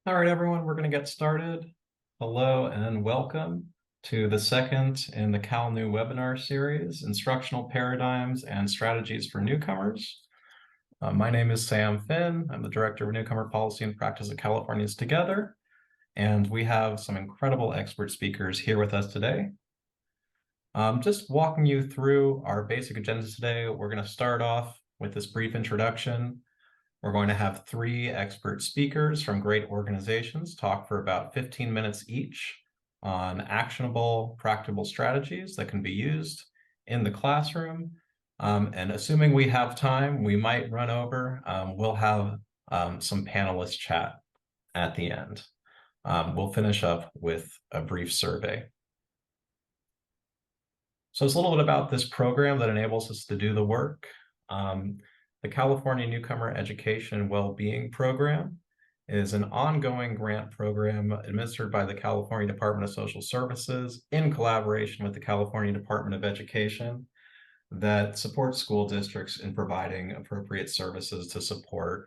All right, everyone, we're going to get started. Hello and welcome to the second in the CalNEW webinar series, Instructional Paradigms and Strategies for Newcomers. My name is Sam Finn. I'm the Director of Newcomer Policy and Practice at Californians Together, and we have some incredible expert speakers here with us today. Just walking you through our basic agenda today, we're going to start off with this brief introduction. We're going to have 3 expert speakers from great organizations talk for about 15 minutes each on actionable, practical strategies that can be used in the classroom. And assuming we have time, we might run over. We'll have some panelist chat at the end. We'll finish up with a brief survey. So it's a little bit about this program that enables us to do the work. The California Newcomer Education Wellbeing Program is an ongoing grant program administered by the California Department of Social Services in collaboration with the California Department of Education that supports school districts in providing appropriate services to support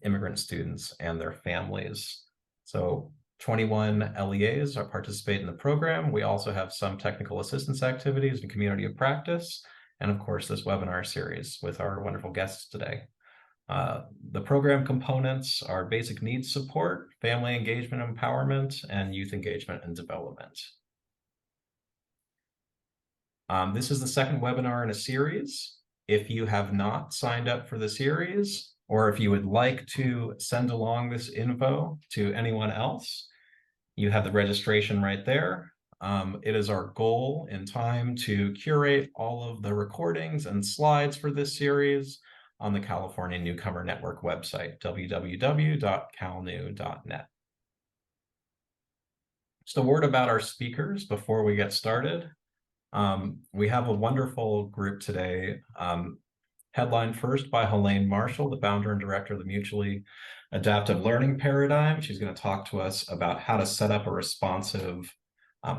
immigrant students and their families. So 21 LEAs participate in the program. We also have some technical assistance activities and community of practice, and of course, this webinar series with our wonderful guests today. The program components are basic needs support, family engagement and empowerment, and youth engagement and development. This is the second webinar in a series. If you have not signed up for the series, or if you would like to send along this info to anyone else, you have the registration right there. It is our goal in time to curate all of the recordings and slides for this series on the California Newcomer Network website, www.calnew.net. Just a word about our speakers before we get started. We have a wonderful group today, headlined first by Helaine Marshall, the founder and director of the Mutually Adaptive Learning Paradigm. She's going to talk to us about how to set up a responsive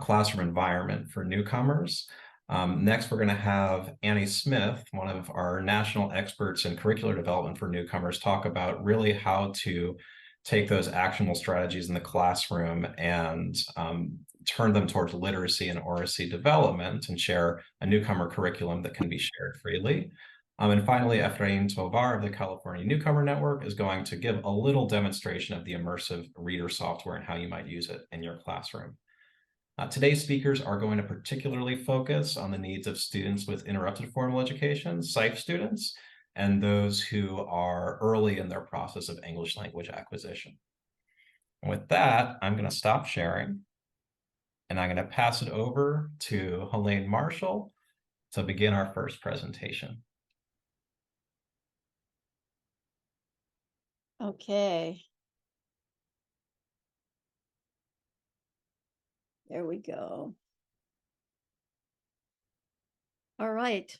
classroom environment for newcomers. Next, we're going to have Annie Smith, one of our national experts in curricular development for newcomers, talk about really how to take those actionable strategies in the classroom and turn them towards literacy and oracy development and share a newcomer curriculum that can be shared freely. And finally, Efraín Tovar of the California Newcomer Network is going to give a little demonstration of the immersive reader software and how you might use it in your classroom. Today's speakers are going to particularly focus on the needs of students with interrupted formal education, SIFE students, and those who are early in their process of English language acquisition. And with that, I'm going to stop sharing, and I'm going to pass it over to Helaine Marshall to begin our first presentation. Okay. There we go. All right.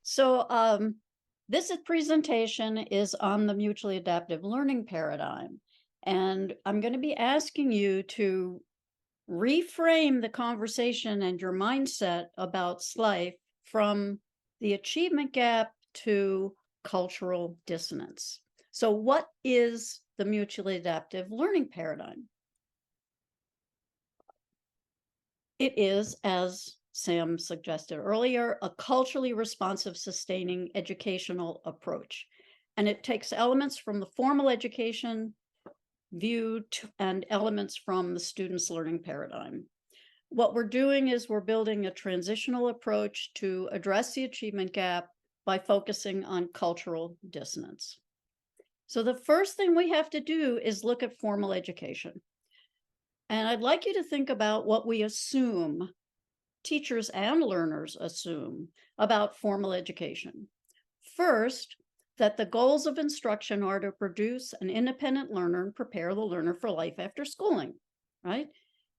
So this presentation is on the mutually adaptive learning paradigm. And I'm going to be asking you to reframe the conversation and your mindset about SLIFE from the achievement gap to cultural dissonance. So what is the mutually adaptive learning paradigm? It is, as Sam suggested earlier, a culturally responsive, sustaining educational approach. And it takes elements from the formal education view and elements from the student's learning paradigm. What we're doing is we're building a transitional approach to address the achievement gap by focusing on cultural dissonance. So the first thing we have to do is look at formal education. And I'd like you to think about what we assume, teachers and learners assume, about formal education. First, that the goals of instruction are to produce an independent learner and prepare the learner for life after schooling, right?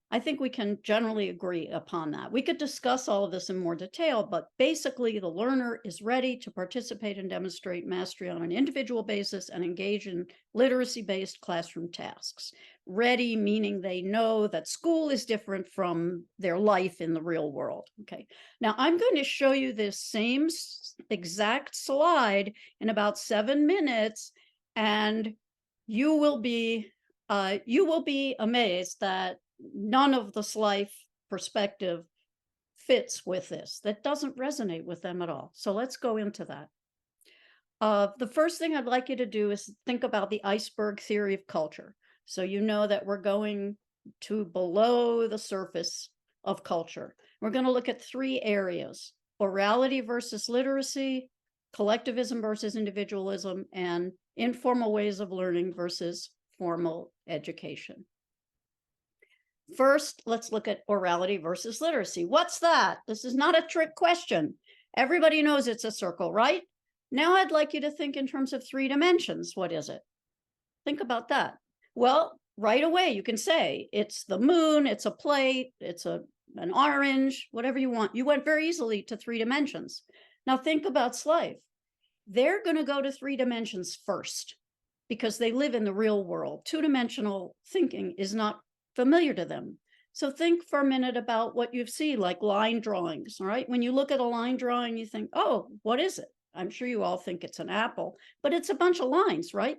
I think we can generally agree upon that. We could discuss all of this in more detail, but basically the learner is ready to participate and demonstrate mastery on an individual basis and engage in literacy-based classroom tasks. Ready meaning they know that school is different from their life in the real world. Okay, now I'm going to show you this same exact slide in about 7 minutes, and you will be you will be amazed that none of the SIFE perspective fits with this. That doesn't resonate with them at all. So let's go into that. The first thing I'd like you to do is think about the iceberg theory of culture. So you know that we're going to below the surface of culture. We're going to look at 3 areas: orality versus literacy, collectivism versus individualism, and informal ways of learning versus formal education. First, let's look at orality versus literacy. What's that? This is not a trick question. Everybody knows it's a circle, right? Now I'd like you to think in terms of 3 dimensions. What is it? Think about that. Well, right away you can say it's the moon, it's a plate, it's an orange, whatever you want. You went very easily to 3 dimensions. Now think about SIFE. They're going to go to 3 dimensions first because they live in the real world. 2-dimensional thinking is not familiar to them. So think for a minute about what you see, like line drawings, all right? When you look at a line drawing, you think, oh, what is it? I'm sure you all think it's an apple, but it's a bunch of lines, right?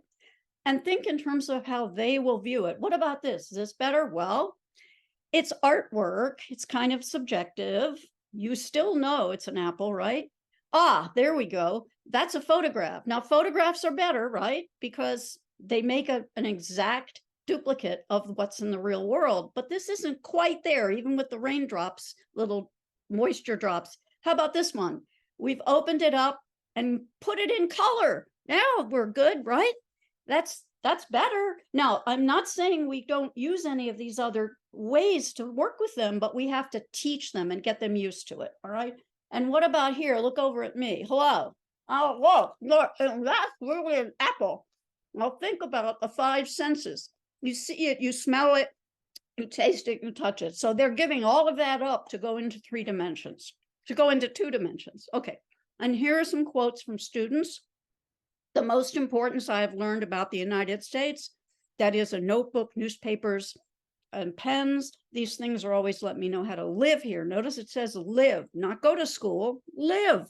And think in terms of how they will view it. What about this? Is this better? Well, it's artwork. It's kind of subjective. You still know it's an apple, right? Ah, there we go. That's a photograph. Now, photographs are better, right? Because they make an exact duplicate of what's in the real world. But this isn't quite there, even with the raindrops, little moisture drops. How about this one? We've opened it up and put it in color. Now we're good, right? That's better. Now, I'm not saying we don't use any of these other ways to work with them, but we have to teach them and get them used to it, all right? And what about here? Look over at me. Hello. Oh, look, that's really an apple. Now think about the 5 senses. You see it, you smell it, you taste it, you touch it. So they're giving all of that up to go into 3 dimensions, to go into 2 dimensions. Okay. And here are some quotes from students. The most important I've learned about the United States, that is a notebook, newspapers, and pens. These things are always letting me know how to live here. Notice it says live, not go to school, live.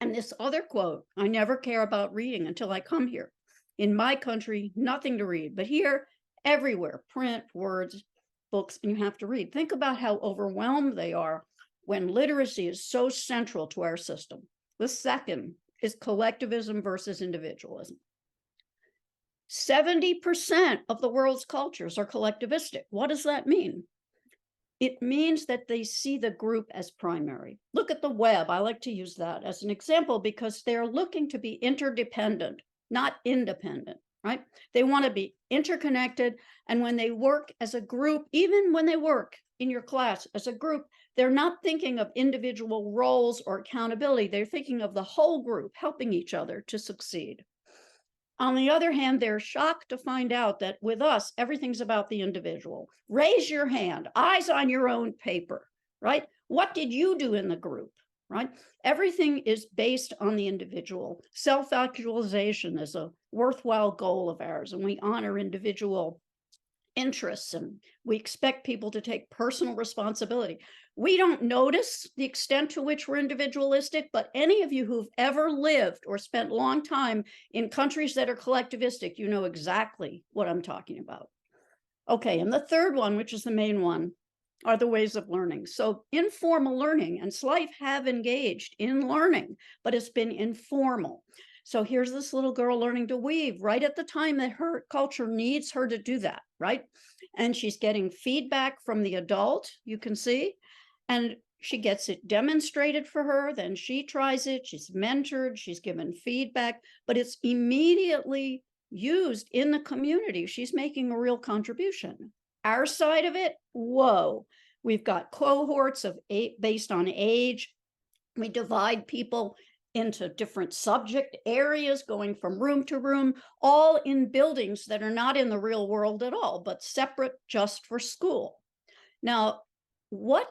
And this other quote, I never care about reading until I come here. In my country, nothing to read, but here, everywhere, print, words, books, and you have to read. Think about how overwhelmed they are when literacy is so central to our system. The second is collectivism versus individualism. 70% of the world's cultures are collectivistic. What does that mean? It means that they see the group as primary. Look at the web. I like to use that as an example because they're looking to be interdependent, not independent, right? They want to be interconnected. And when they work as a group, even when they work in your class as a group, they're not thinking of individual roles or accountability. They're thinking of the whole group helping each other to succeed. On the other hand, they're shocked to find out that with us, everything's about the individual. Raise your hand, eyes on your own paper, right? What did you do in the group, right? Everything is based on the individual. Self-actualization is a worthwhile goal of ours, and we honor individual interests, and we expect people to take personal responsibility. We don't notice the extent to which we're individualistic, but any of you who've ever lived or spent long time in countries that are collectivistic, you know exactly what I'm talking about. Okay, and the third one, which is the main one, are the ways of learning. So informal learning, and SIFE have engaged in learning, but it's been informal. So here's this little girl learning to weave right at the time that her culture needs her to do that, right? And she's getting feedback from the adult, you can see, and she gets it demonstrated for her. Then she tries it, she's mentored, she's given feedback, but it's immediately used in the community. She's making a real contribution. Our side of it, whoa, we've got cohorts of 8 based on age. We divide people into different subject areas, going from room to room, all in buildings that are not in the real world at all, but separate just for school. Now, what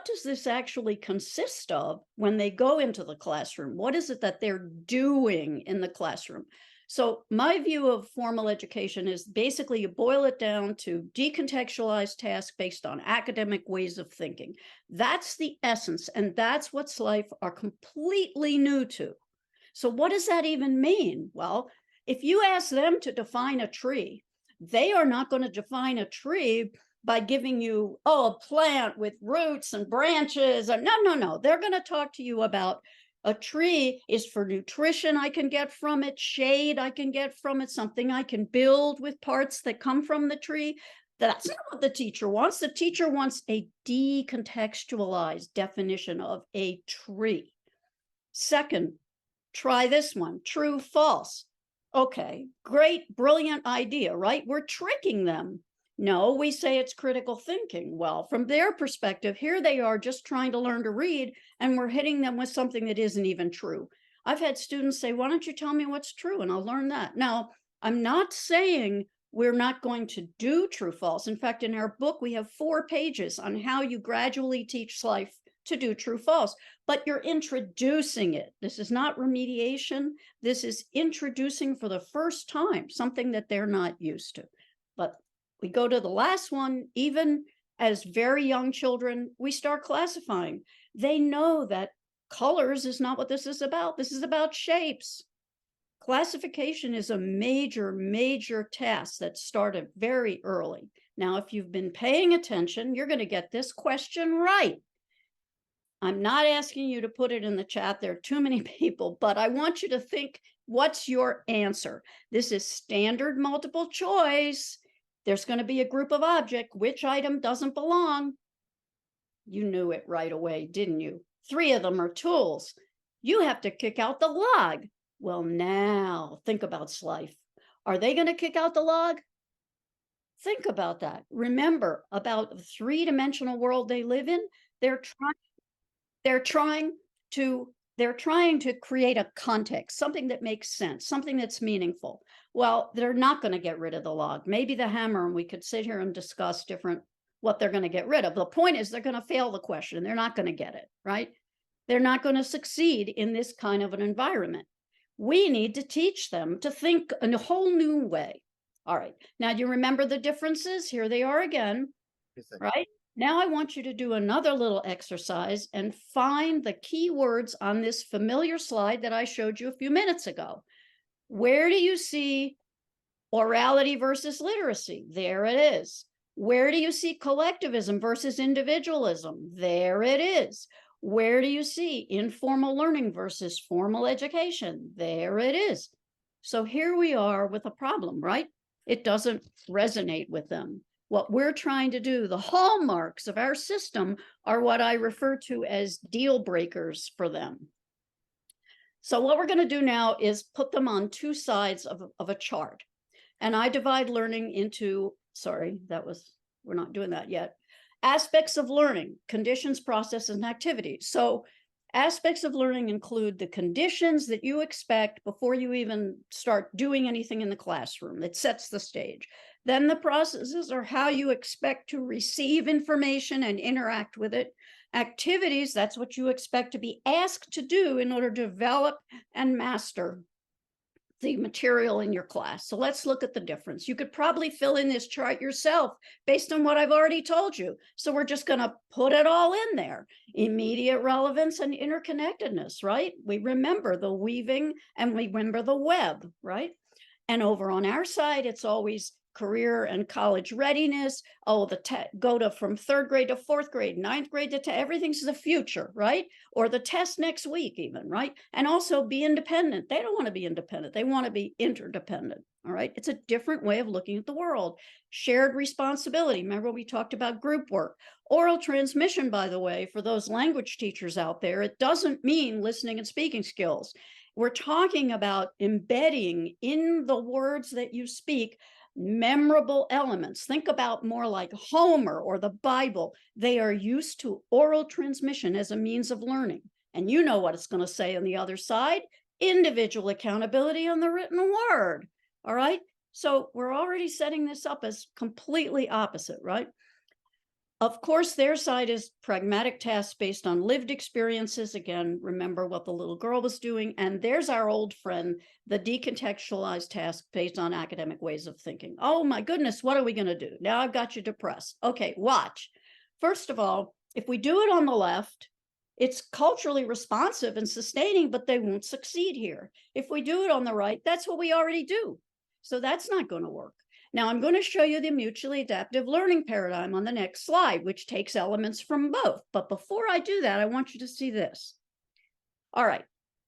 does this actually consist of when they go into the classroom? What is it that they're doing in the classroom? So my view of formal education is basically you boil it down to decontextualized tasks based on academic ways of thinking. That's the essence, and that's what SIFE are completely new to. So what does that even mean? Well, if you ask them to define a tree, They are not going to define a tree by giving you, oh, a plant with roots and branches. No. They're going to talk to you about a tree is for nutrition I can get from it, shade I can get from it, something I can build with parts that come from the tree. That's not what the teacher wants. The teacher wants a decontextualized definition of a tree. Second, try this one, true, false. Okay, great, brilliant idea, right? We're tricking them. No, we say it's critical thinking. Well, from their perspective, here they are just trying to learn to read, and we're hitting them with something that isn't even true. I've had students say, why don't you tell me what's true? And I'll learn that. Now, I'm not saying we're not going to do true false. In fact, in our book, we have 4 pages on how you gradually teach SIFE to do true false, but you're introducing it. This is not remediation. This is introducing for the first time something that they're not used to. But we go to the last one, even as very young children, we start classifying. They know that colors is not what this is about. This is about shapes. Classification is a major, major task that started very early. Now, if you've been paying attention, you're going to get this question right. I'm not asking you to put it in the chat. There are too many people, but I want you to think, what's your answer? This is standard multiple choice. There's going to be a group of objects. Which item doesn't belong? You knew it right away, didn't you? 3 of them are tools. You have to kick out the log. Well, now think about SIFE. Are they going to kick out the log? Think about that. Remember about the 3-dimensional world they live in. They're trying to create a context, something that makes sense, something that's meaningful. Well, they're not going to get rid of the log. Maybe the hammer, and we could sit here and discuss what they're going to get rid of. The point is they're going to fail the question. They're not going to get it, right? They're not going to succeed in this kind of an environment. We need to teach them to think in a whole new way. All right. Now, do you remember the differences? Here they are again, right? Now I want you to do another little exercise and find the key words on this familiar slide that I showed you a few minutes ago. Where do you see orality versus literacy? There it is. Where do you see collectivism versus individualism? There it is. Where do you see informal learning versus formal education? There it is. So here we are with a problem, right? It doesn't resonate with them. What we're trying to do, the hallmarks of our system, are what I refer to as deal breakers for them. So what we're going to do now is put them on 2 sides of a chart. And I divide learning into, we're not doing that yet. Aspects of learning, conditions, processes, and activities. So aspects of learning include the conditions that you expect before you even start doing anything in the classroom. That sets the stage. Then the processes are how you expect to receive information and interact with it. Activities, that's what you expect to be asked to do in order to develop and master the material in your class. So let's look at the difference. You could probably fill in this chart yourself based on what I've already told you. So we're just going to put it all in there. Immediate relevance and interconnectedness, right? We remember the weaving and we remember the web, right? And over on our side, it's always career and college readiness. Oh, go to from 3rd grade to 4th grade, 9th grade to everything's the future, right? Or the test next week even, right? And also be independent. They don't want to be independent. They want to be interdependent, all right? It's a different way of looking at the world. Shared responsibility. Remember we talked about group work. Oral transmission, by the way, for those language teachers out there, it doesn't mean listening and speaking skills. We're talking about embedding in the words that you speak memorable elements. Think about more like Homer or the Bible. They are used to oral transmission as a means of learning. And you know what it's going to say on the other side, individual accountability on the written word. All right. So we're already setting this up as completely opposite, right? Of course, their side is pragmatic tasks based on lived experiences. Again, remember what the little girl was doing. And there's our old friend, the decontextualized task based on academic ways of thinking. Oh my goodness, what are we going to do? Now I've got you depressed. Okay, watch. First of all, if we do it on the left, it's culturally responsive and sustaining, but they won't succeed here. If we do it on the right, that's what we already do. So that's not going to work. Now I'm going to show you the mutually adaptive learning paradigm on the next slide, which takes elements from both. But before I do that, I want you to see this. All right,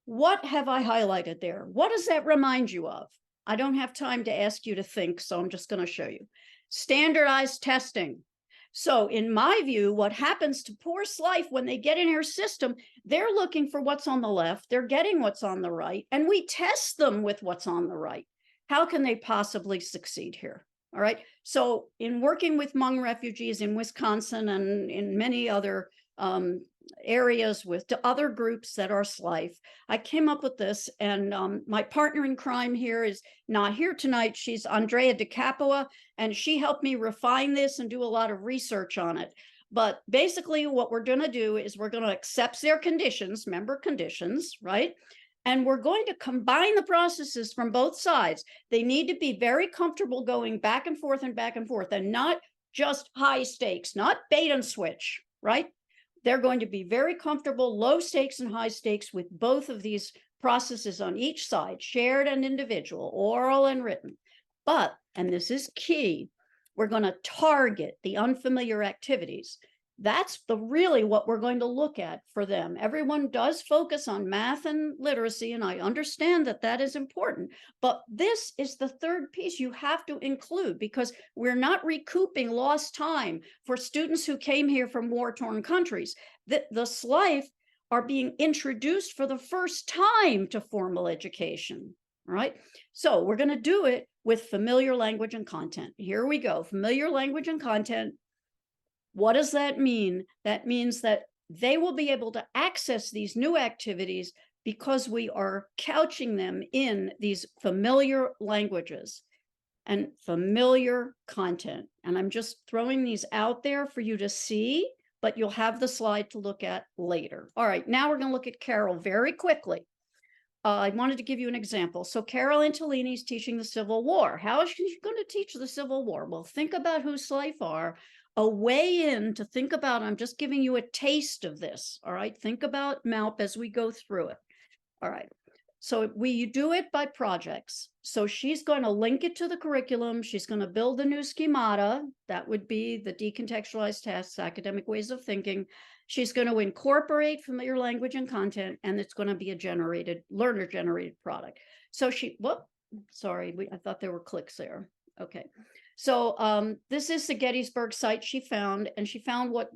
what have I highlighted there? What does that remind you of? I don't have time to ask you to think, so I'm just going to show you. Standardized testing. So in my view, what happens to poor SIFE when they get in our system, they're looking for what's on the left, they're getting what's on the right, and we test them with what's on the right. How can they possibly succeed here? All right. So in working with Hmong refugees in Wisconsin and in many other areas with other groups that are SIFE, I came up with this, and my partner in crime here is not here tonight. She's Andrea De Capua, and she helped me refine this and do a lot of research on it. But basically what we're going to do is we're going to accept their conditions, member conditions, right? And we're going to combine the processes from both sides. They need to be very comfortable going back and forth and not just high stakes, not bait and switch, right? They're going to be very comfortable, low stakes and high stakes with both of these processes on each side, shared and individual, oral and written. But, and this is key, we're going to target the unfamiliar activities. That's really what we're going to look at for them. Everyone does focus on math and literacy, and I understand that that is important. But this is the third piece you have to include, because we're not recouping lost time for students who came here from war-torn countries. The SIFE are being introduced for the first time to formal education, right? So we're going to do it with familiar language and content. Here we go, familiar language and content. What does that mean? That means that they will be able to access these new activities because we are couching them in these familiar languages and familiar content. And I'm just throwing these out there for you to see, but you'll have the slide to look at later. All right, now we're going to look at Carol very quickly. I wanted to give you an example. So Carol Antolini is teaching the Civil War. How is she going to teach the Civil War? Well, think about who SIFE are. A way in to think about, I'm just giving you a taste of this. All right, think about MALP as we go through it. All right, so we do it by projects. So she's going to link it to the curriculum. She's going to build the new schemata. That would be the decontextualized tasks, academic ways of thinking. She's going to incorporate familiar language and content, and it's going to be a learner-generated product. So I thought there were clicks there. Okay. So this is the Gettysburg site she found, and she found what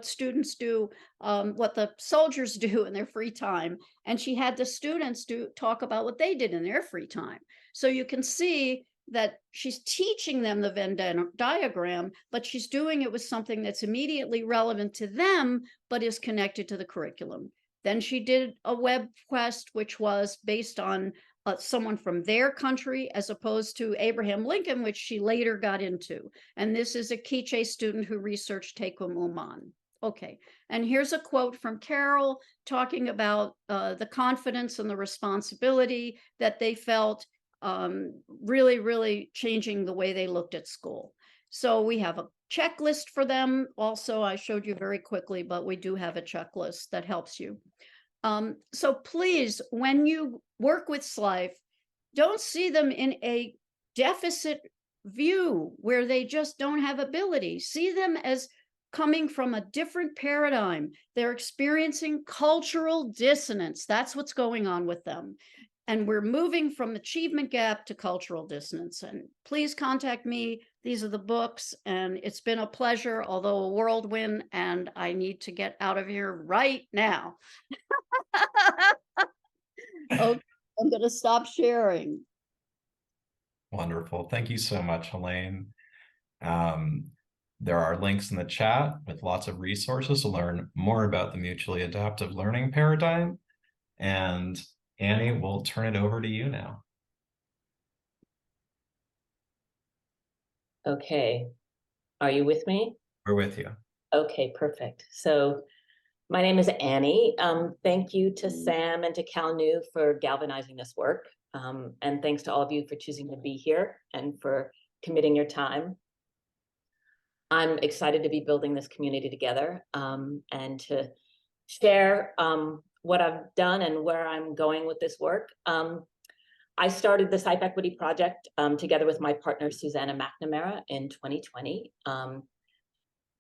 students do, what the soldiers do in their free time. And she had the students talk about what they did in their free time. So you can see that she's teaching them the Venn diagram, but she's doing it with something that's immediately relevant to them, but is connected to the curriculum. Then she did a web quest, which was based on someone from their country, as opposed to Abraham Lincoln, which she later got into. And this is a Quiche student who researched Tekum Uman. Okay, and here's a quote from Carol talking about the confidence and the responsibility that they felt, really, really changing the way they looked at school. So we have a checklist for them. Also, I showed you very quickly, but we do have a checklist that helps you. So please, when you work with SIFE, don't see them in a deficit view where they just don't have ability. See them as coming from a different paradigm. They're experiencing cultural dissonance. That's what's going on with them. And we're moving from achievement gap to cultural dissonance. And please contact me. These are the books, and it's been a pleasure, although a whirlwind, and I need to get out of here right now. Okay, I'm going to stop sharing. Wonderful. Thank you so much, Helaine. There are links in the chat with lots of resources to learn more about the mutually adaptive learning paradigm. And Annie, we'll turn it over to you now. Okay. Are you with me? We're with you. Okay, perfect. So my name is Annie. Thank you to Sam and to CalNEW for galvanizing this work. And thanks to all of you for choosing to be here and for committing your time. I'm excited to be building this community together and to share what I've done and where I'm going with this work. I started the SIFE Equity Project together with my partner, Susanna McNamara, in 2020,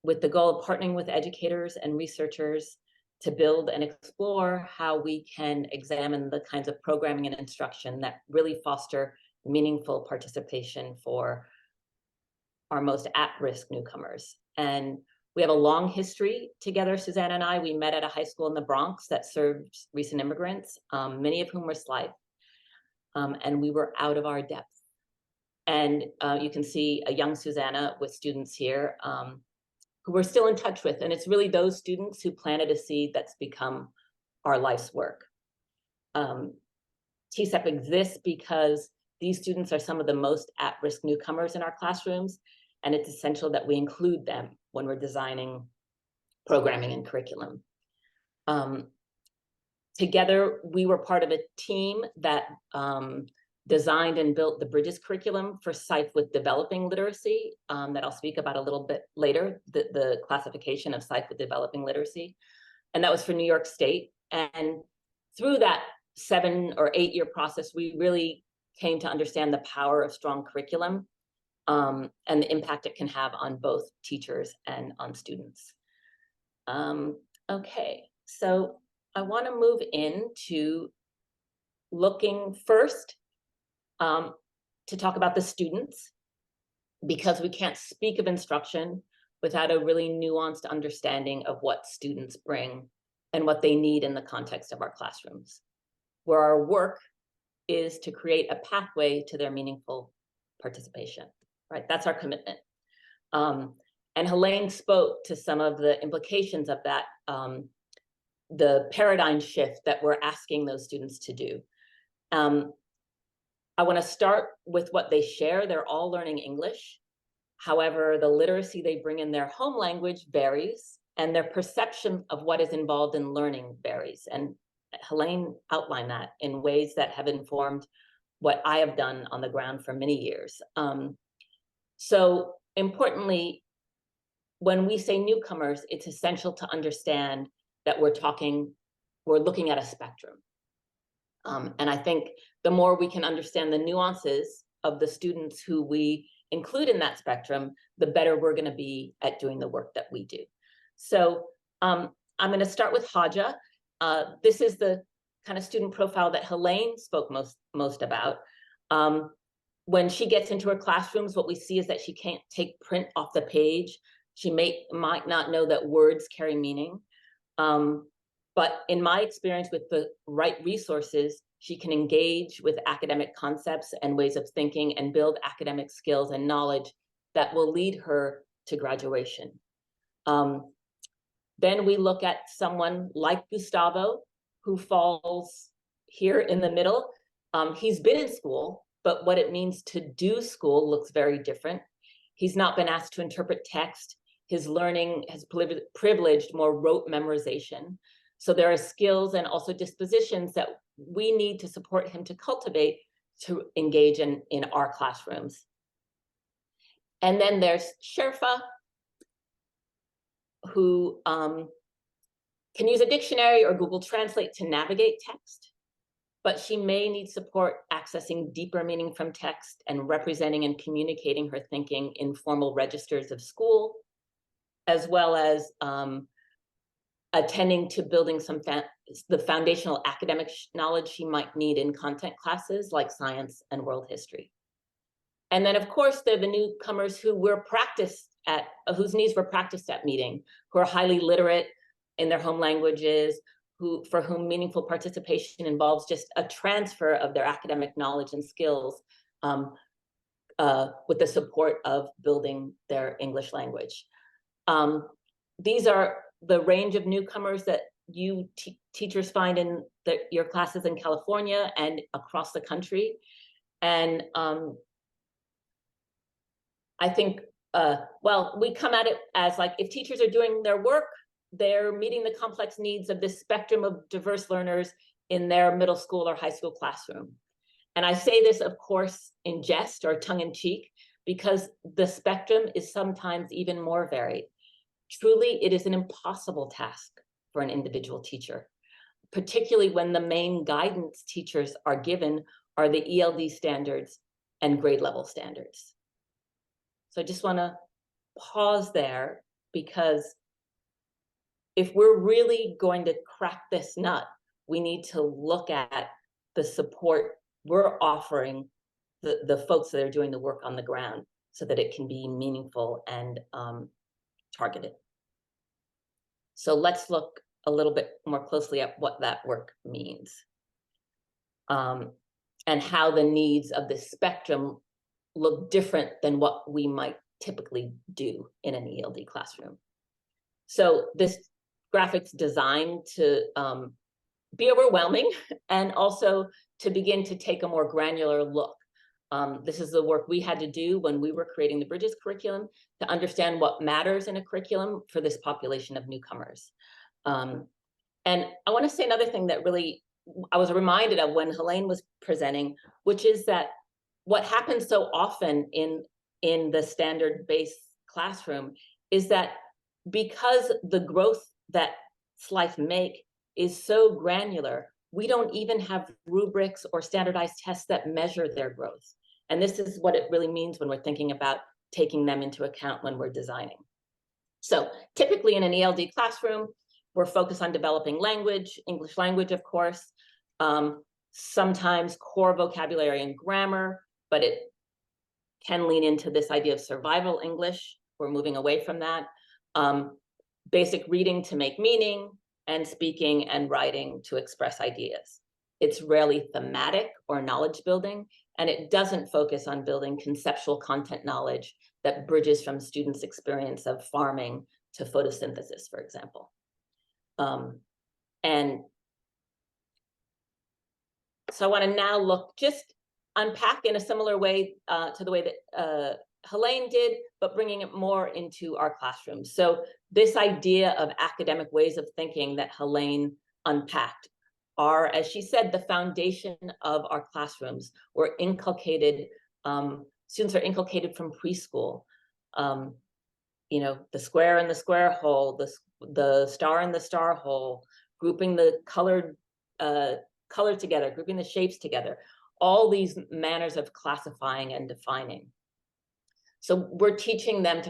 with the goal of partnering with educators and researchers to build and explore how we can examine the kinds of programming and instruction that really foster meaningful participation for our most at-risk newcomers. And we have a long history together, Susanna and I. We met at a high school in the Bronx that served recent immigrants, many of whom were SLIFE, and we were out of our depth. And you can see a young Susanna with students here who we're still in touch with. And it's really those students who planted a seed that's become our life's work. TSEP exists because these students are some of the most at-risk newcomers in our classrooms, and it's essential that we include them when we're designing programming and curriculum. Together, we were part of a team that designed and built the Bridges curriculum for SIFE with developing literacy that I'll speak about a little bit later, the classification of SIFE with developing literacy. And that was for New York State. And through that 7 or 8 year process, we really came to understand the power of strong curriculum and the impact it can have on both teachers and on students. Okay, so I want to move into looking first to talk about the students, because we can't speak of instruction without a really nuanced understanding of what students bring and what they need in the context of our classrooms, where our work is to create a pathway to their meaningful participation, right? That's our commitment. And Helaine spoke to some of the implications of that, the paradigm shift that we're asking those students to do. I want to start with what they share. They're all learning English. However, the literacy they bring in their home language varies, and their perception of what is involved in learning varies. And Helaine outlined that in ways that have informed what I have done on the ground for many years. So importantly, when we say newcomers, it's essential to understand that we're looking at a spectrum. And I think the more we can understand the nuances of the students who we include in that spectrum, the better we're going to be at doing the work that we do. So I'm going to start with Haja. This is the kind of student profile that Helaine spoke most about. When she gets into her classrooms, what we see is that she can't take print off the page. She might not know that words carry meaning. But in my experience, with the right resources, she can engage with academic concepts and ways of thinking and build academic skills and knowledge that will lead her to graduation. Then we look at someone like Gustavo, who falls here in the middle. He's been in school, but what it means to do school looks very different. He's not been asked to interpret text. His learning has privileged more rote memorization. So there are skills and also dispositions that we need to support him to cultivate to engage in our classrooms. And then there's Sherfa, who can use a dictionary or Google Translate to navigate text, but she may need support accessing deeper meaning from text and representing and communicating her thinking in formal registers of school, as well as attending to building the foundational academic knowledge she might need in content classes like science and world history. And then, of course, there are the newcomers whose needs were practiced at meeting, who are highly literate in their home languages, for whom meaningful participation involves just a transfer of their academic knowledge and skills with the support of building their English language. These are the range of newcomers that you teachers find in your classes in California and across the country. And I think, well, we come at it as like, if teachers are doing their work, they're meeting the complex needs of this spectrum of diverse learners in their middle school or high school classroom. And I say this, of course, in jest or tongue in cheek, because the spectrum is sometimes even more varied. Truly, it is an impossible task for an individual teacher, particularly when the main guidance teachers are given are the ELD standards and grade level standards. So I just want to pause there, because if we're really going to crack this nut, we need to look at the support we're offering the folks that are doing the work on the ground, so that it can be meaningful and targeted. So let's look a little bit more closely at what that work means, and how the needs of the spectrum look different than what we might typically do in an ELD classroom. So this graphic's designed to be overwhelming, and also to begin to take a more granular look. This is the work we had to do when we were creating the Bridges curriculum, to understand what matters in a curriculum for this population of newcomers. And I want to say another thing that really I was reminded of when Helaine was presenting, which is that what happens so often in the standard-based classroom is that because the growth that SIFE make is so granular, we don't even have rubrics or standardized tests that measure their growth. And this is what it really means when we're thinking about taking them into account when we're designing. So typically in an ELD classroom, we're focused on developing language, English language, of course, sometimes core vocabulary and grammar, but it can lean into this idea of survival English. We're moving away from that. Basic reading to make meaning, and speaking and writing to express ideas. It's rarely thematic or knowledge building, and it doesn't focus on building conceptual content knowledge that bridges from students' experience of farming to photosynthesis, for example. And so I want to now just unpack in a similar way to the way that Helaine did, but bringing it more into our classrooms. So this idea of academic ways of thinking that Helaine unpacked are, as she said, the foundation of our classrooms. We're inculcated, students are inculcated from preschool. You know, the square in the square hole, the star in the star hole, grouping the color together, grouping the shapes together, all these manners of classifying and defining. So we're teaching them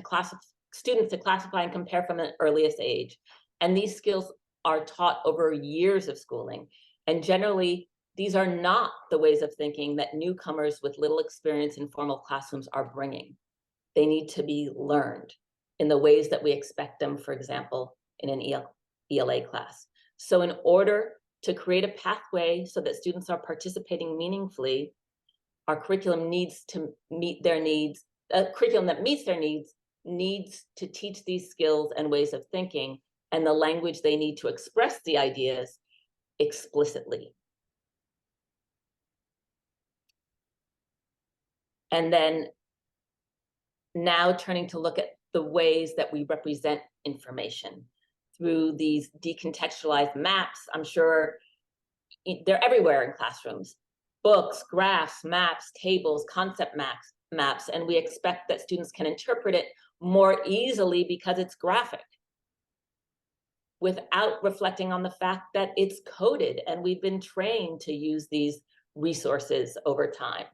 students to classify and compare from an earliest age. And these skills are taught over years of schooling. And generally, these are not the ways of thinking that newcomers with little experience in formal classrooms are bringing. They need to be learned in the ways that we expect them, for example, in an ELA class. So in order to create a pathway so that students are participating meaningfully, our curriculum needs to meet their needs. A curriculum that meets their needs needs to teach these skills and ways of thinking and the language they need to express the ideas explicitly. And then now turning to look at the ways that we represent information through these decontextualized maps. I'm sure they're everywhere in classrooms. Books, graphs, maps, tables, concept maps, and we expect that students can interpret it more easily because it's graphic, without reflecting on the fact that it's coded, and we've been trained to use these resources over time.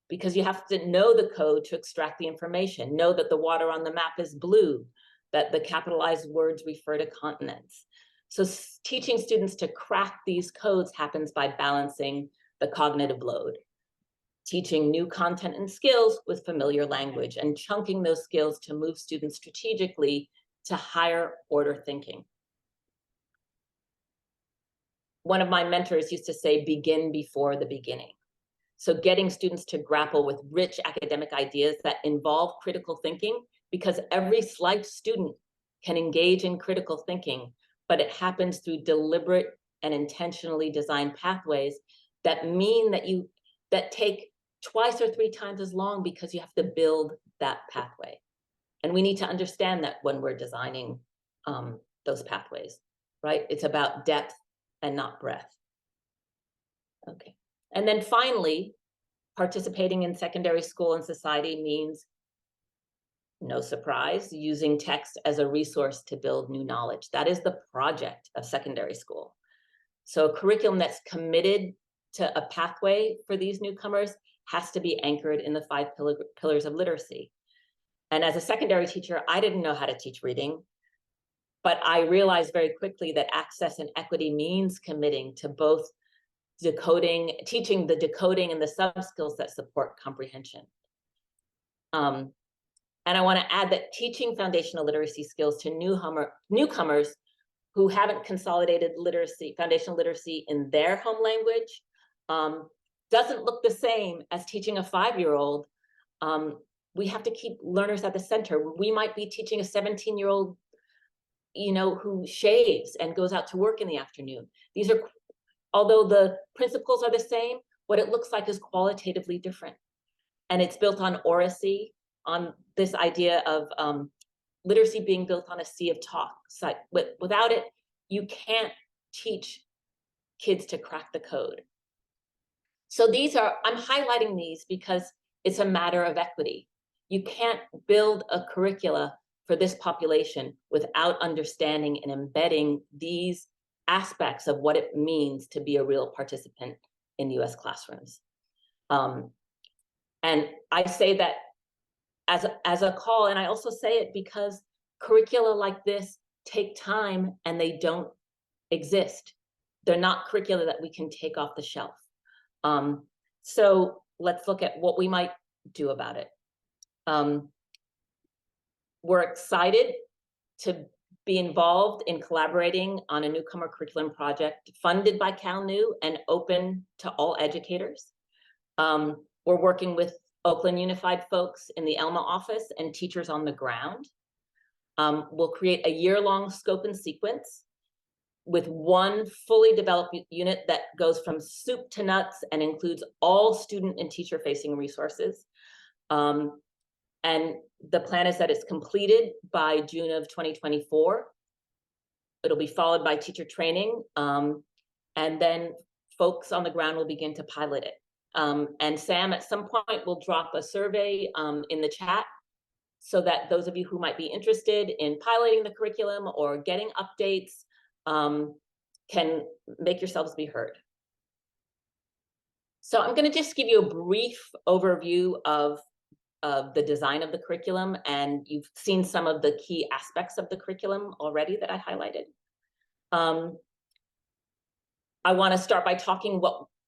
Because you have to know the code to extract the information, know that the water on the map is blue, that the capitalized words refer to continents. So teaching students to crack these codes happens by balancing the cognitive load, teaching new content and skills with familiar language, and chunking those skills to move students strategically to higher order thinking. One of my mentors used to say, begin before the beginning. So getting students to grapple with rich academic ideas that involve critical thinking, because every SIFE student can engage in critical thinking, but it happens through deliberate and intentionally designed pathways that mean that take twice or three times as long, because you have to build that pathway. And we need to understand that when we're designing those pathways, right? It's about depth and not breadth. Okay. And then finally, participating in secondary school and society means, no surprise, using text as a resource to build new knowledge. That is the project of secondary school. So a curriculum that's committed to a pathway for these newcomers has to be anchored in the 5 pillars of literacy. And as a secondary teacher, I didn't know how to teach reading, but I realized very quickly that access and equity means committing to both teaching the decoding and the sub-skills that support comprehension. And I want to add that teaching foundational literacy skills to newcomers who haven't consolidated foundational literacy in their home language doesn't look the same as teaching a 5-year-old. We have to keep learners at the center. We might be teaching a 17-year-old, who shaves and goes out to work in the afternoon. These are, although the principles are the same, what it looks like is qualitatively different. And it's built on oracy, on this idea of literacy being built on a sea of talk. So without it, you can't teach kids to crack the code. So I'm highlighting these because it's a matter of equity. You can't build a curricula for this population without understanding and embedding these aspects of what it means to be a real participant in US classrooms. And I say that as a call, and I also say it because curricula like this take time and they don't exist. They're not curricula that we can take off the shelf. So let's look at what we might do about it. We're excited to be involved in collaborating on a newcomer curriculum project funded by CalNEW and open to all educators. We're working with Oakland Unified folks in the Elma office and teachers on the ground. We'll create a year-long scope and sequence with one fully developed unit that goes from soup to nuts and includes all student and teacher-facing resources. And the plan is that it's completed by June of 2024. It'll be followed by teacher training, and then folks on the ground will begin to pilot it. And Sam, at some point, will drop a survey in the chat so that those of you who might be interested in piloting the curriculum or getting updates can make yourselves be heard. So I'm going to just give you a brief overview of the design of the curriculum, and you've seen some of the key aspects of the curriculum already that I highlighted. I want to start by talking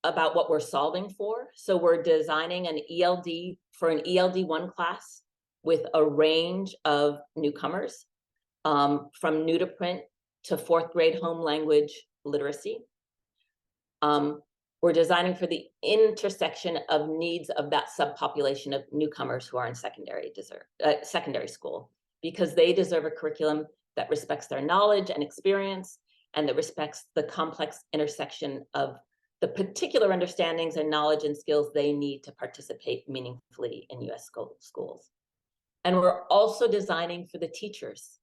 about what we're solving for. So we're designing an ELD for an ELD1 class with a range of newcomers, from new to print to 4th grade home language literacy. We're designing for the intersection of needs of that subpopulation of newcomers who are in secondary school, because they deserve a curriculum that respects their knowledge and experience, and that respects the complex intersection of the particular understandings and knowledge and skills they need to participate meaningfully in US schools. And we're also designing for the teachers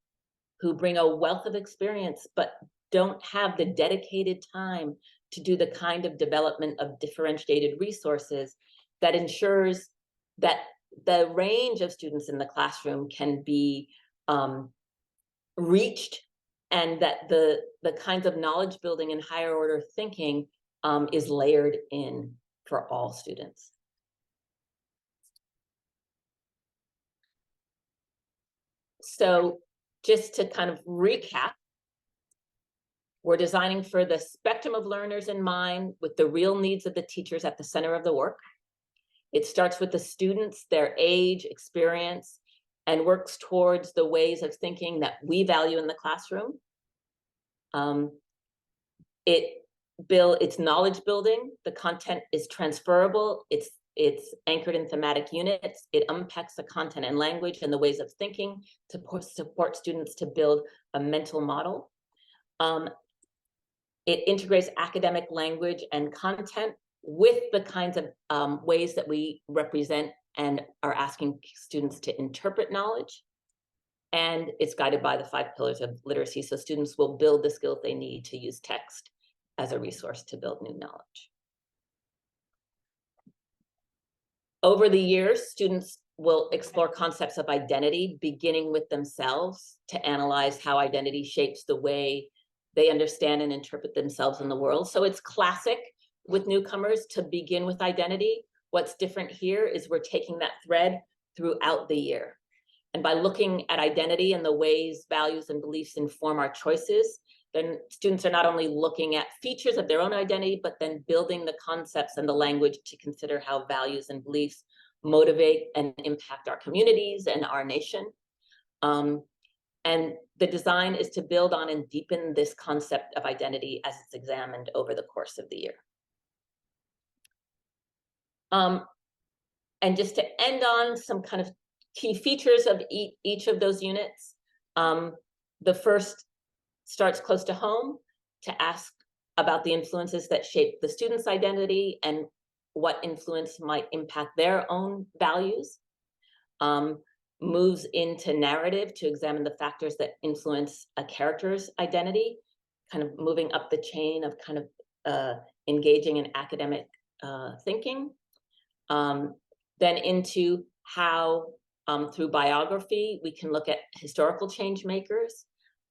who bring a wealth of experience, but don't have the dedicated time to do the kind of development of differentiated resources that ensures that the range of students in the classroom can be reached, and that the kinds of knowledge building and higher order thinking is layered in for all students. So just to kind of recap, we're designing for the spectrum of learners in mind, with the real needs of the teachers at the center of the work. It starts with the students, their age, experience, and works towards the ways of thinking that we value in the classroom. It's knowledge building. The content is transferable. It's anchored in thematic units. It unpacks the content and language and the ways of thinking to support students to build a mental model. It integrates academic language and content with the kinds of ways that we represent and are asking students to interpret knowledge. And it's guided by the 5 pillars of literacy, so students will build the skills they need to use text as a resource to build new knowledge. Over the years, students will explore concepts of identity, beginning with themselves, to analyze how identity shapes the way they understand and interpret themselves in the world. So it's classic with newcomers to begin with identity. What's different here is we're taking that thread throughout the year. And by looking at identity and the ways values and beliefs inform our choices, then students are not only looking at features of their own identity, but then building the concepts and the language to consider how values and beliefs motivate and impact our communities and our nation. And the design is to build on and deepen this concept of identity as it's examined over the course of the year. And just to end on some kind of key features of each of those units. The first starts close to home to ask about the influences that shape the student's identity and what influence might impact their own values. Moves into narrative to examine the factors that influence a character's identity, kind of moving up the chain of kind of engaging in academic thinking. Then into how through biography, we can look at historical change makers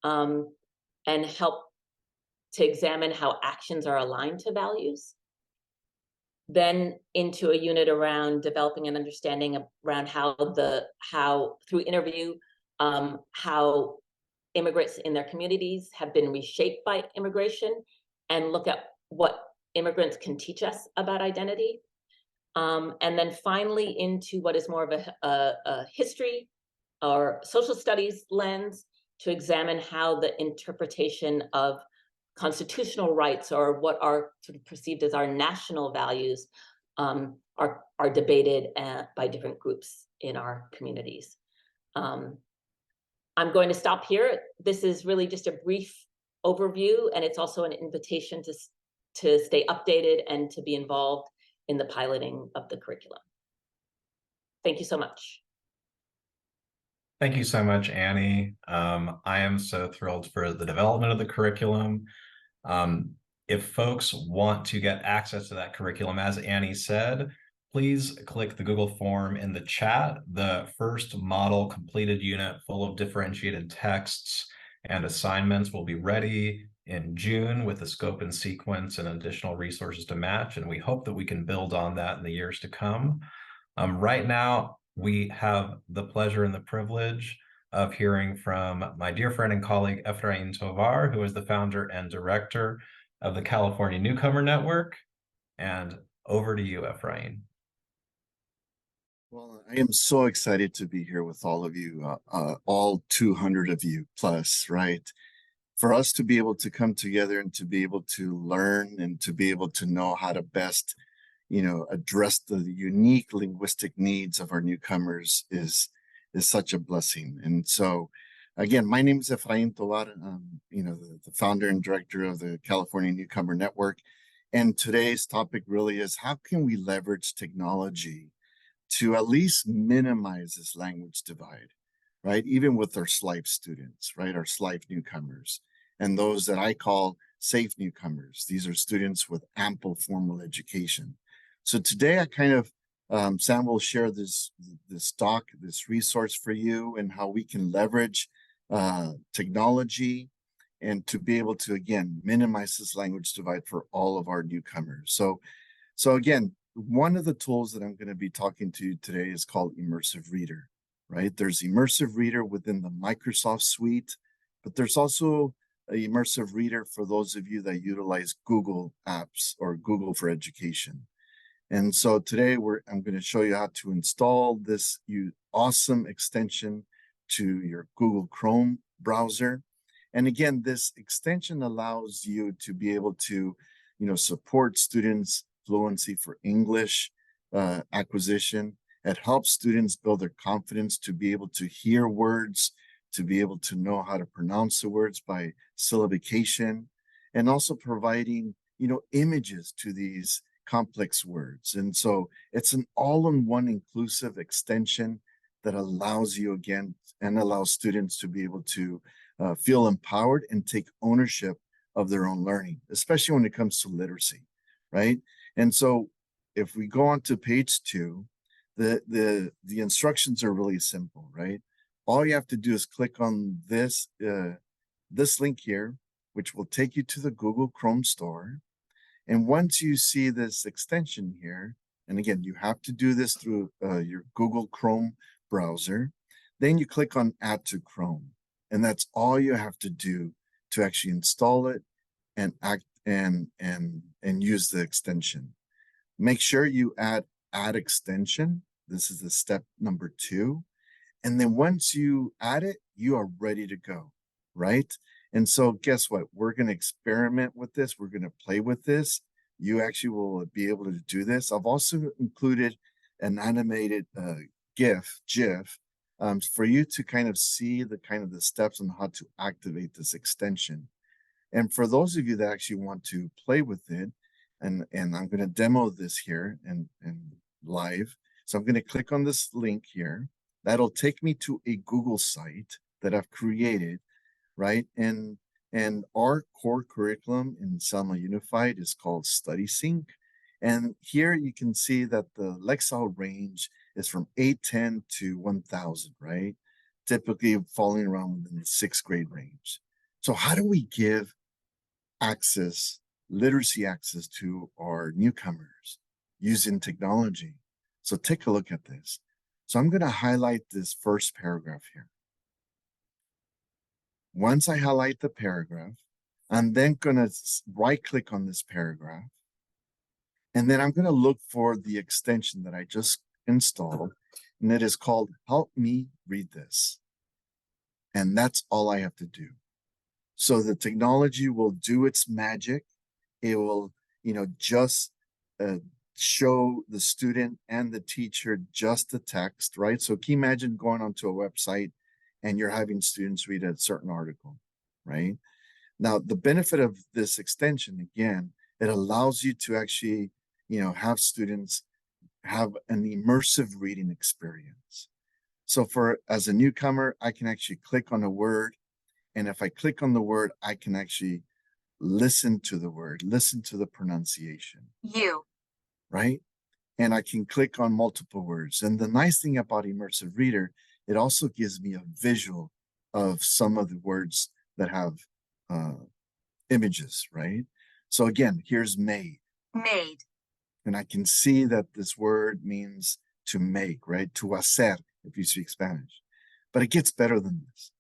and help to examine how actions are aligned to values. Then into a unit around developing an understanding around how through interview, how immigrants in their communities have been reshaped by immigration, and look at what immigrants can teach us about identity. And then finally into what is more of a history or social studies lens to examine how the interpretation of constitutional rights or what are sort of perceived as our national values are debated by different groups in our communities. I'm going to stop here. This is really just a brief overview, and it's also an invitation to stay updated and to be involved in the piloting of the curriculum. Thank you so much. Thank you so much, Annie. I am so thrilled for the development of the curriculum. If folks want to get access to that curriculum, as Annie said, please click the Google form in the chat. The first model completed unit full of differentiated texts and assignments will be ready in June with the scope and sequence and additional resources to match. And we hope that we can build on that in the years to come. Right now, we have the pleasure and the privilege of hearing from my dear friend and colleague, Efraín Tovar, who is the founder and director of the California Newcomer Network. And over to you, Efraín. Well, I am so excited to be here with all of you, all 200 of you plus, right? For us to be able to come together and to be able to learn and to be able to know how to best, address the unique linguistic needs of our newcomers is such a blessing. And so, again, my name is Efraín Tovar. The founder and director of the California Newcomer Network. And today's topic really is how can we leverage technology to at least minimize this language divide, right? Even with our SIFE students, right? Our SIFE newcomers and those that I call safe newcomers. These are students with ample formal education. So today I kind of, Sam will share this resource for you and how we can leverage technology and to be able to, again, minimize this language divide for all of our newcomers. So again, one of the tools that I'm going to be talking to you today is called Immersive Reader, right? There's Immersive Reader within the Microsoft suite, but there's also an Immersive Reader for those of you that utilize Google apps or Google for Education. And so today I'm going to show you how to install this awesome extension to your Google Chrome browser. And again, this extension allows you to be able to, support students' fluency for English acquisition. It helps students build their confidence to be able to hear words, to be able to know how to pronounce the words by syllabication, and also providing, images to these complex words. And so it's an all-in-one inclusive extension that allows you again and allows students to be able to feel empowered and take ownership of their own learning, especially when it comes to literacy, right? And so if we go on to page 2, the instructions are really simple, right? All you have to do is click on this link here, which will take you to the Google Chrome store. And once you see this extension here, and again, you have to do this through your Google Chrome browser, then you click on Add to Chrome. And that's all you have to do to actually install it and use the extension. Make sure you add extension. This is the step number 2. And then once you add it, you are ready to go, right? And so guess what? We're going to experiment with this. We're going to play with this. You actually will be able to do this. I've also included an animated GIF, for you to kind of see the steps on how to activate this extension. And for those of you that actually want to play with it, and I'm going to demo this here and live. So I'm going to click on this link here. That'll take me to a Google site that I've created, right? And our core curriculum in Selma Unified is called StudySync. And here you can see that the Lexile range is from 810 to 1000, right? Typically falling around in the 6th grade range. So how do we give access, literacy access to our newcomers using technology? So take a look at this. So I'm going to highlight this first paragraph here. Once I highlight the paragraph, I'm then going to right click on this paragraph. And then I'm going to look for the extension that I just installed. And it is called Help Me Read This. And that's all I have to do. So the technology will do its magic. It will, just show the student and the teacher just the text, right? So can you imagine going onto a website and you're having students read a certain article, right? Now, the benefit of this extension, again, it allows you to actually, have students have an immersive reading experience. So as a newcomer, I can actually click on a word. And if I click on the word, I can actually listen to the word, listen to the pronunciation. You. Right? And I can click on multiple words. And the nice thing about Immersive Reader, it also gives me a visual of some of the words that have images, right? So again, here's made. Made. And I can see that this word means to make, right? To hacer, if you speak Spanish. But it gets better than this.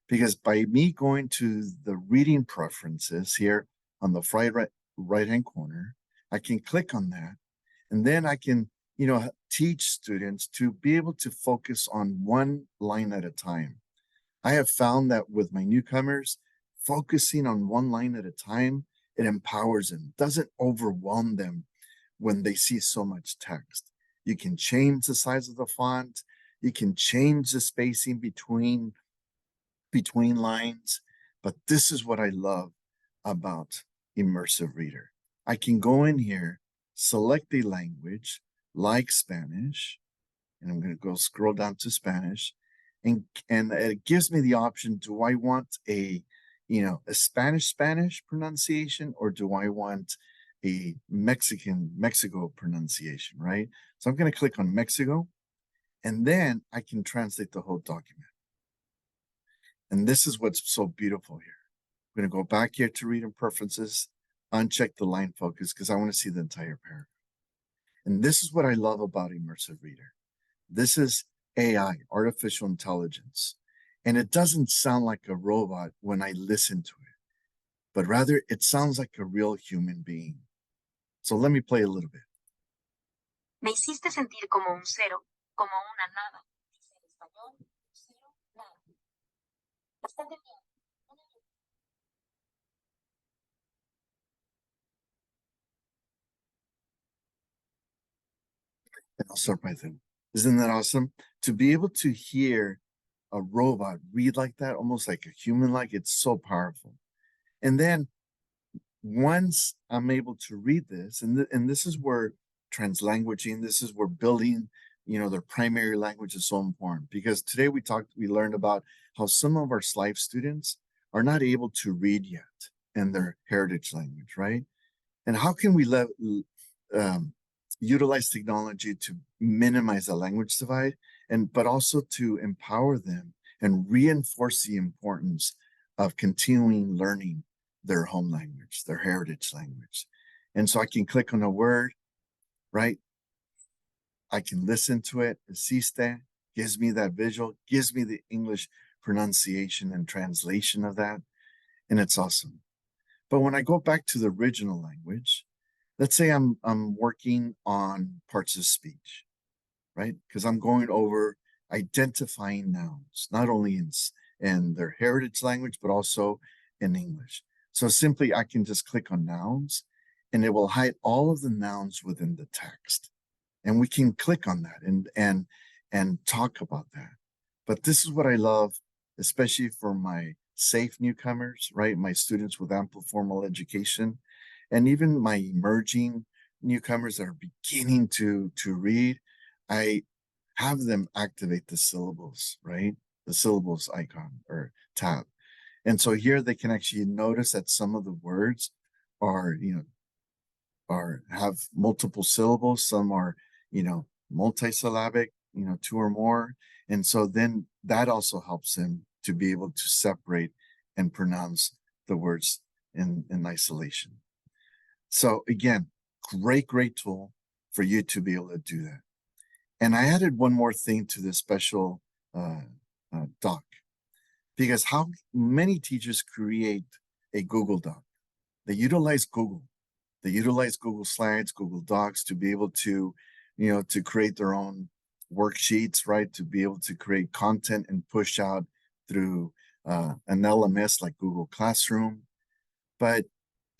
Because by me going to the reading preferences here on the right-hand corner, I can click on that. And then I can, teach students to be able to focus on one line at a time. I have found that with my newcomers, focusing on one line at a time, it empowers them, doesn't overwhelm them when they see so much text. You can change the size of the font. You can change the spacing between lines. But this is what I love about Immersive Reader. I can go in here, select a language like Spanish, and I'm going to go scroll down to Spanish, and it gives me the option: do I want a Spanish pronunciation, or do I want a Mexico pronunciation, right? So I'm going to click on Mexico, and then I can translate the whole document. And this is what's so beautiful here. I'm going to go back here to reading preferences, uncheck the line focus because I want to see the entire paragraph. And this is what I love about Immersive Reader. This is AI, artificial intelligence. And it doesn't sound like a robot when I listen to it, but rather it sounds like a real human being. So let me play a little bit. Me hiciste sentir como un cero, como una nada. Dice en español, cero, nada. Bastante bien. And I'll start by saying, isn't that awesome? To be able to hear a robot read like that, almost like a human, like it's so powerful. And then once I'm able to read this, and this is where translanguaging, this is where building, their primary language is so important, because today we learned about how some of our SIFE students are not able to read yet in their heritage language, right? And how can we utilize technology to minimize the language divide, but also to empower them and reinforce the importance of continuing learning their home language, their heritage language. And so I can click on a word, right? I can listen to it. Existe gives me that visual, gives me the English pronunciation and translation of that. And it's awesome. But when I go back to the original language, let's say I'm working on parts of speech, right? Because I'm going over identifying nouns, not only in their heritage language, but also in English. So simply I can just click on nouns and it will hide all of the nouns within the text. And we can click on that and talk about that. But this is what I love, especially for my SIFE newcomers, right? My students with ample formal education, and even my emerging newcomers that are beginning to read. I have them activate the syllables, right? The syllables icon or tab. And so here they can actually notice that some of the words are, have multiple syllables. Some are, multisyllabic, 2 or more. And so then that also helps them to be able to separate and pronounce the words in isolation. So again, great tool for you to be able to do that. And I added one more thing to this special doc, because how many teachers create a Google Doc? They utilize Google. They utilize Google Slides, Google Docs to be able to, to create their own worksheets, right? To be able to create content and push out through an LMS like Google Classroom. But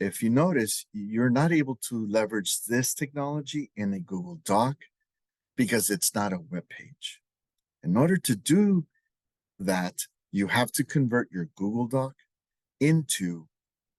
if you notice, you're not able to leverage this technology in a Google Doc because it's not a web page. In order to do that, you have to convert your Google Doc into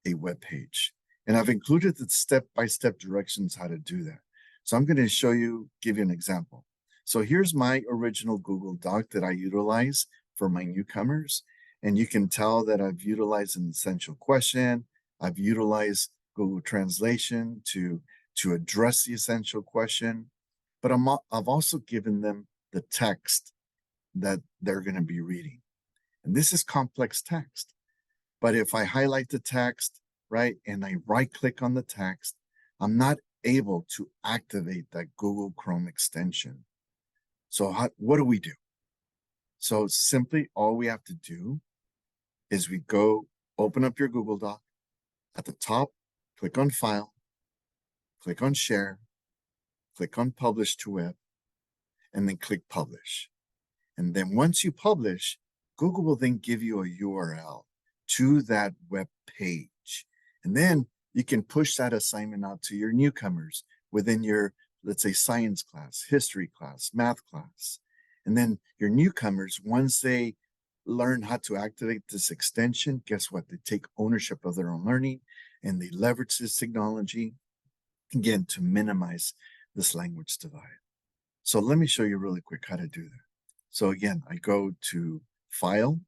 a web page. And I've included the step-by-step directions how to do that. So I'm going to show you, give you an example. So here's my original Google Doc that I utilize for my newcomers. And you can tell that I've utilized an essential question. I've utilized Google Translation to address the essential question. But I've also given them the text that they're going to be reading. And this is complex text. But if I highlight the text, right, and I right-click on the text, I'm not able to activate that Google Chrome extension. So what do we do? So simply all we have to do is we go open up your Google Doc. At the top, click on File, click on Share, click on Publish to Web, and then click Publish. And then once you publish, Google will then give you a URL to that web page. And then you can push that assignment out to your newcomers within your, let's say, science class, history class, math class. And then your newcomers, once they learn how to activate this extension, guess what? They take ownership of their own learning and they leverage this technology, again, to minimize this language divide. So let me show you really quick how to do that. So again, I go to File.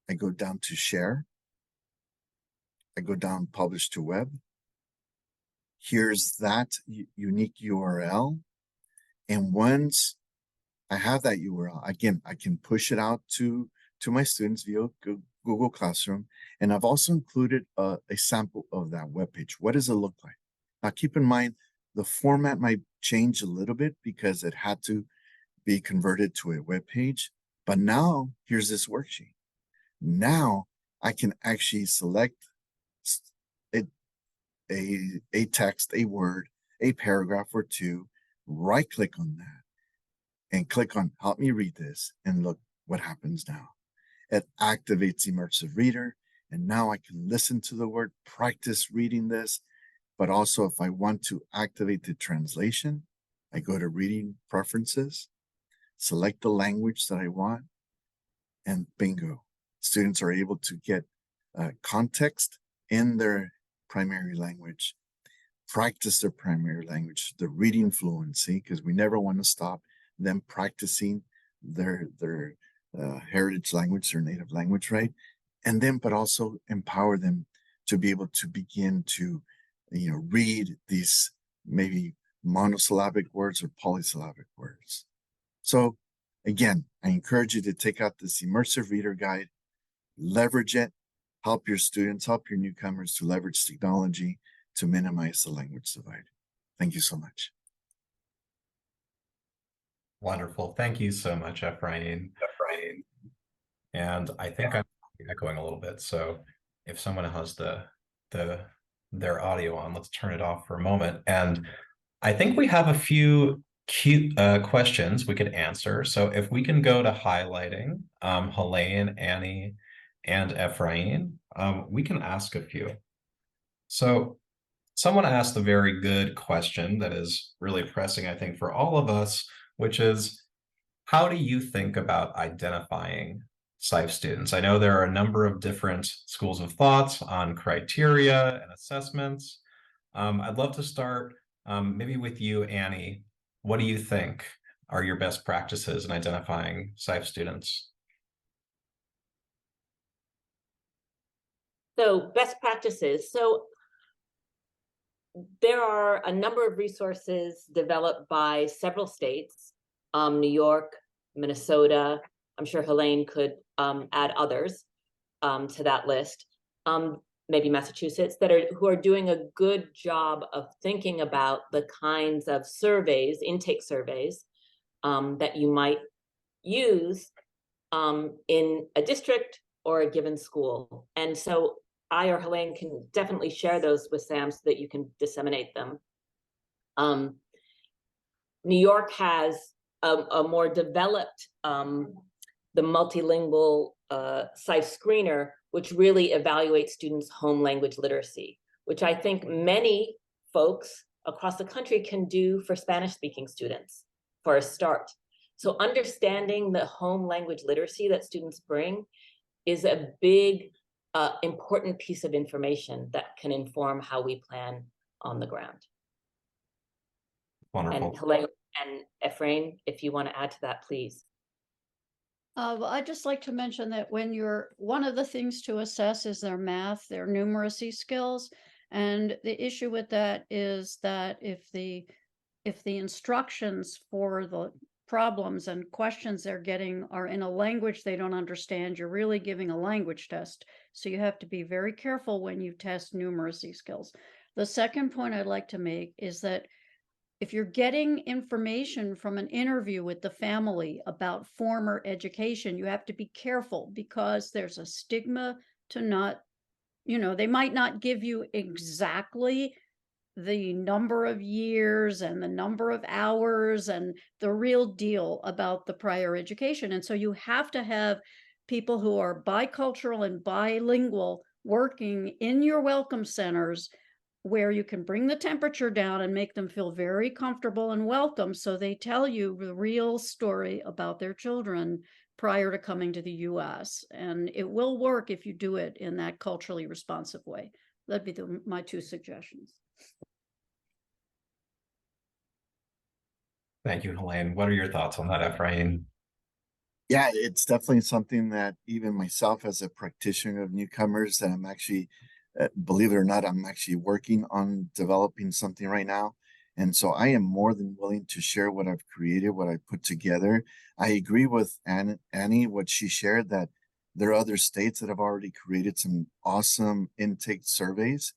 I go down to Share. I go down Publish to Web. Here's that unique URL. And once I have that URL, again, I can push it out to my students via Google Classroom. And I've also included a sample of that webpage. What does it look like? Now, keep in mind, the format might change a little bit because it had to be converted to a web page. But now, here's this worksheet. Now, I can actually select a text, a word, a paragraph or two, right-click on that, and click on Help Me Read This, and look what happens now. It activates Immersive Reader, and now I can listen to the word, practice reading this, but also if I want to activate the translation, I go to Reading Preferences, select the language that I want, and bingo. Students are able to get context in their primary language, practice their primary language, the reading fluency, because we never want to stop them practicing their heritage language, their native language, right? And then, but also empower them to be able to begin to, read these maybe monosyllabic words or polysyllabic words. So again, I encourage you to take out this Immersive Reader Guide, leverage it, help your students, help your newcomers to leverage technology to minimize the language divide. Thank you so much. Wonderful. Thank you so much, Efraín. And I think I'm echoing a little bit. So if someone has their audio on, let's turn it off for a moment. And I think we have a few cute questions we could answer. So if we can go to highlighting Helaine, Annie, and Efraín, we can ask a few. So someone asked a very good question that is really pressing, I think, for all of us, which is, how do you think about identifying SIFE students? I know there are a number of different schools of thoughts on criteria and assessments. I'd love to start maybe with you, Annie. What do you think are your best practices in identifying SIFE students? So best practices. So there are a number of resources developed by several states, New York, Minnesota. I'm sure Helaine could add others to that list. Maybe Massachusetts, who are doing a good job of thinking about the kinds of surveys, intake surveys, that you might use in a district or a given school. And so I or Helaine can definitely share those with Sam so that you can disseminate them. New York has a more developed, the multilingual SIFE screener, which really evaluates students' home language literacy, which I think many folks across the country can do for Spanish-speaking students for a start. So understanding the home language literacy that students bring is a big, important piece of information that can inform how we plan on the ground. Wonderful. And Helaine and Efraín, if you want to add to that, please. Well, I'd just like to mention that one of the things to assess is their math, their numeracy skills. And the issue with that is that if the instructions for the problems and questions they're getting are in a language they don't understand, you're really giving a language test. So you have to be very careful when you test numeracy skills. The second point I'd like to make is that if you're getting information from an interview with the family about former education, you have to be careful because there's a stigma to not, they might not give you exactly the number of years and the number of hours and the real deal about the prior education. And so you have to have people who are bicultural and bilingual working in your welcome centers where you can bring the temperature down and make them feel very comfortable and welcome. So they tell you the real story about their children prior to coming to the US. And it will work if you do it in that culturally responsive way. That'd be my two suggestions. Thank you, Helaine. What are your thoughts on that, Efraín? Yeah, it's definitely something that even myself as a practitioner of newcomers that I'm actually, believe it or not, I'm actually working on developing something right now. And so I am more than willing to share what I've created, what I put together. I agree with Annie, what she shared, that there are other states that have already created some awesome intake surveys.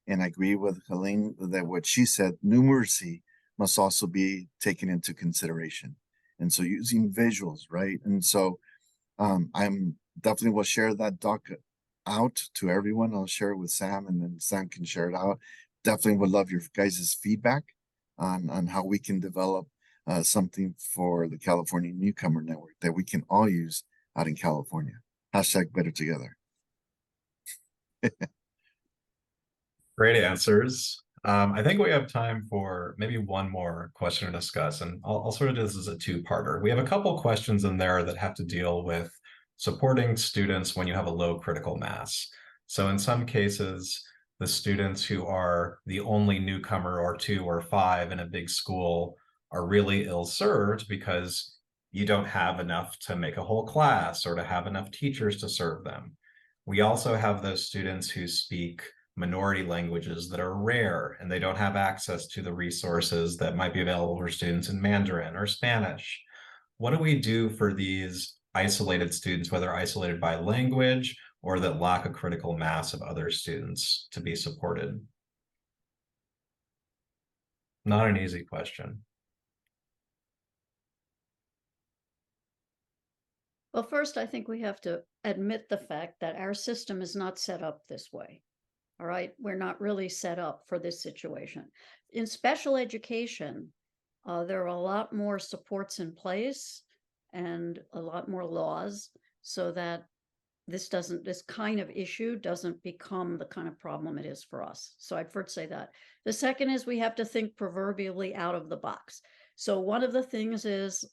And I agree with Helaine that what she said, numeracy must also be taken into consideration. And so using visuals, right? And so I'm definitely will share that doc out to everyone. I'll share it with Sam and then Sam can share it out. Definitely would love your guys' feedback on how we can develop something for the California Newcomer Network that we can all use out in California. Hashtag better together. Great answers. I think we have time for maybe one more question to discuss, and I'll sort of do this as a two-parter. We have a couple questions in there that have to deal with supporting students when you have a low critical mass. So in some cases, the students who are the only newcomer or 2 or 5 in a big school are really ill-served because you don't have enough to make a whole class or to have enough teachers to serve them. We also have those students who speak minority languages that are rare and they don't have access to the resources that might be available for students in Mandarin or Spanish. What do we do for these isolated students, whether isolated by language or that lack a critical mass of other students to be supported? Not an easy question. Well, first, I think we have to admit the fact that our system is not set up this way. All right, we're not really set up for this situation. In special education, there are a lot more supports in place and a lot more laws so that this kind of issue doesn't become the kind of problem it is for us. So I'd first say that. The second is we have to think proverbially out of the box. So one of the things is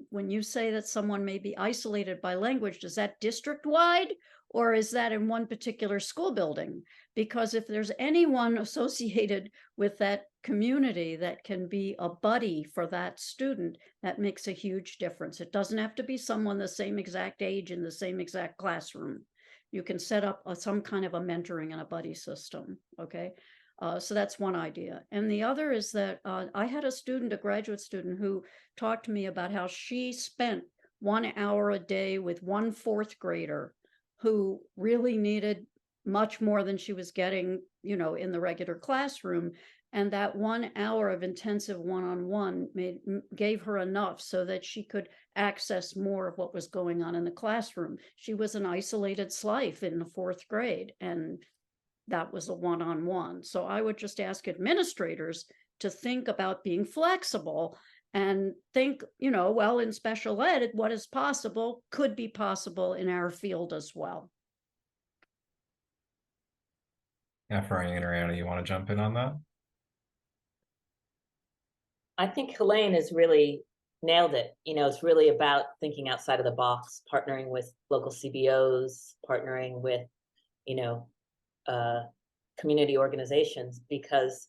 when you say that someone may be isolated by language, does that district-wide or is that in one particular school building? Because if there's anyone associated with that community that can be a buddy for that student, that makes a huge difference. It doesn't have to be someone the same exact age in the same exact classroom. You can set up some kind of a mentoring and a buddy system, okay? So that's one idea. And the other is that I had a graduate student, who talked to me about how she spent 1 hour a day with one fourth grader who really needed much more than she was getting, in the regular classroom. And that 1 hour of intensive one-on-one gave her enough so that she could access more of what was going on in the classroom. She was an isolated SIFE in the 4th grade, and that was a one-on-one. So I would just ask administrators to think about being flexible and think, well, in special ed, what is possible could be possible in our field as well. Efraín or Anna, you want to jump in on that? I think Helaine has really nailed it. It's really about thinking outside of the box, partnering with local CBOs, partnering with, community organizations, because,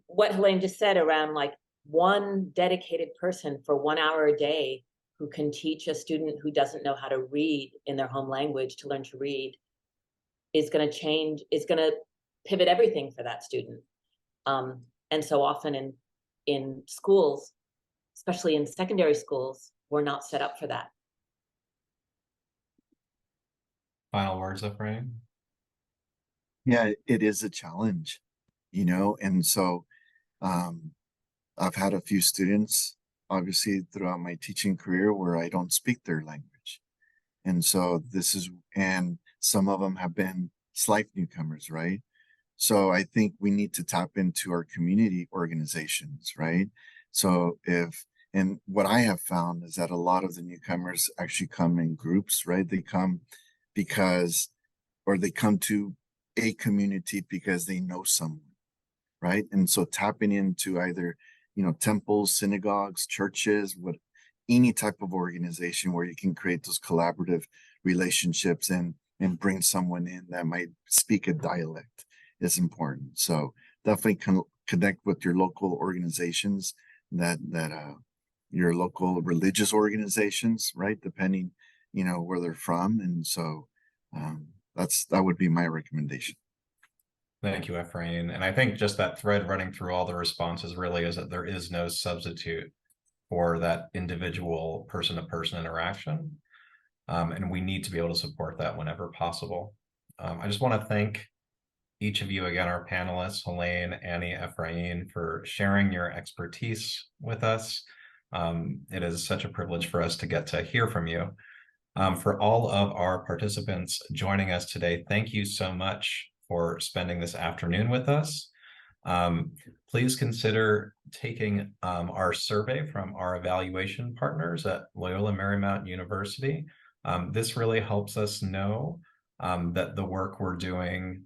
what Helaine just said around like one dedicated person for 1 hour a day who can teach a student who doesn't know how to read in their home language to learn to read is going to pivot everything for that student. And so often in schools, especially in secondary schools, we're not set up for that. Final words, Efraín? Yeah, it is a challenge, and so I've had a few students, obviously, throughout my teaching career where I don't speak their language. And so and some of them have been SIFE newcomers, right? So I think we need to tap into our community organizations, right? So and what I have found is that a lot of the newcomers actually come in groups, right? They come they come to a community because they know someone, right? And so tapping into either, temples, synagogues, churches, any type of organization where you can create those collaborative relationships and bring someone in that might speak a dialect is important. So definitely connect with your local organizations, your local religious organizations, right? Depending, where they're from. And so that would be my recommendation. Thank you, Efraín. And I think just that thread running through all the responses really is that there is no substitute for that individual person-to-person interaction. And we need to be able to support that whenever possible. I just want to thank each of you again, our panelists, Helaine, Annie, Efraín, for sharing your expertise with us. It is such a privilege for us to get to hear from you. For all of our participants joining us today, thank you so much for spending this afternoon with us. Please consider taking our survey from our evaluation partners at Loyola Marymount University. This really helps us know that the work we're doing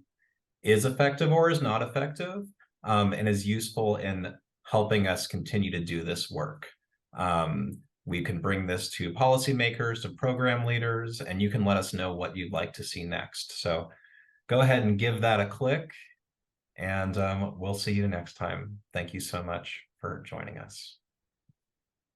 is effective or is not effective, and is useful in helping us continue to do this work. We can bring this to policymakers, to program leaders, and you can let us know what you'd like to see next. So go ahead and give that a click, and we'll see you next time. Thank you so much for joining us.